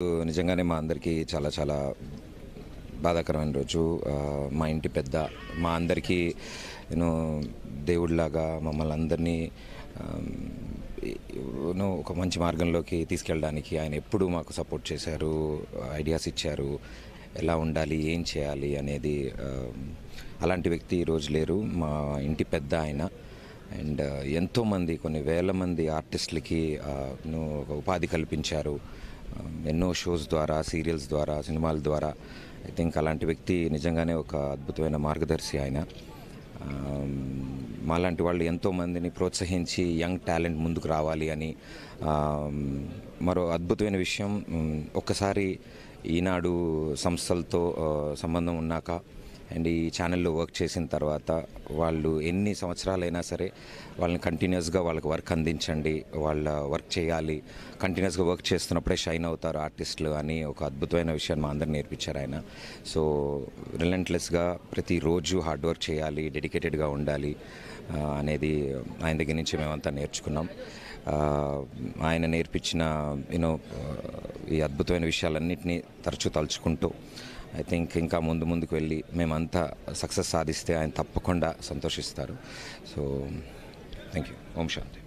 నిజంగానే మా అందరికీ చాలా చాలా బాధాకరమైన రోజు. మా ఇంటి పెద్ద మా అందరికీ యూనో దేవుడిలాగా మమ్మల్ని అందరినీ ఒక మంచి మార్గంలోకి తీసుకెళ్ళడానికి ఆయన ఎప్పుడూ మాకు సపోర్ట్ చేశారు, ఐడియాస్ ఇచ్చారు, ఎలా ఉండాలి, ఏం చేయాలి అనేది. అలాంటి వ్యక్తి ఈరోజు లేరు. మా ఇంటి పెద్ద ఆయన. అండ్ ఎంతోమంది, కొన్ని వేల మంది ఆర్టిస్టులకి ఒక ఉపాధి కల్పించారు. ఎన్నో షోస్ ద్వారా, సీరియల్స్ ద్వారా, సినిమాల ద్వారా. ఐ థింక్ అలాంటి వ్యక్తి నిజంగానే ఒక అద్భుతమైన మార్గదర్శి ఆయన. మాలాంటి వాళ్ళు ఎంతోమందిని ప్రోత్సహించి యంగ్ టాలెంట్ ముందుకు రావాలి అని. మరో అద్భుతమైన విషయం, ఒక్కసారి ఈనాడు సంస్థలతో సంబంధం ఉన్నాక అండ్ ఈ ఛానల్లో వర్క్ చేసిన తర్వాత వాళ్ళు ఎన్ని సంవత్సరాలైనా సరే వాళ్ళని కంటిన్యూస్గా వాళ్ళకి వర్క్ అందించండి, వాళ్ళ వర్క్ చేయాలి, కంటిన్యూస్గా వర్క్ చేస్తున్నప్పుడే షైన్ అవుతారు ఆర్టిస్టులు అని ఒక అద్భుతమైన విషయాన్ని మా అందరిని నేర్పించారు ఆయన. సో రిలెంట్లెస్గా ప్రతిరోజు హార్డ్ వర్క్ చేయాలి, డెడికేటెడ్గా ఉండాలి అనేది ఆయన దగ్గర నుంచి మేమంతా నేర్చుకున్నాం. ఆయన నేర్పించిన ఈ అద్భుతమైన విషయాలన్నింటినీ తరచూ తలుచుకుంటూ ఐ థింక్ ఇంకా ముందుకు వెళ్ళి మేమంతా సక్సెస్ సాధిస్తే ఆయన తప్పకుండా సంతోషిస్తారు. So thank you. ఓం శాంతి.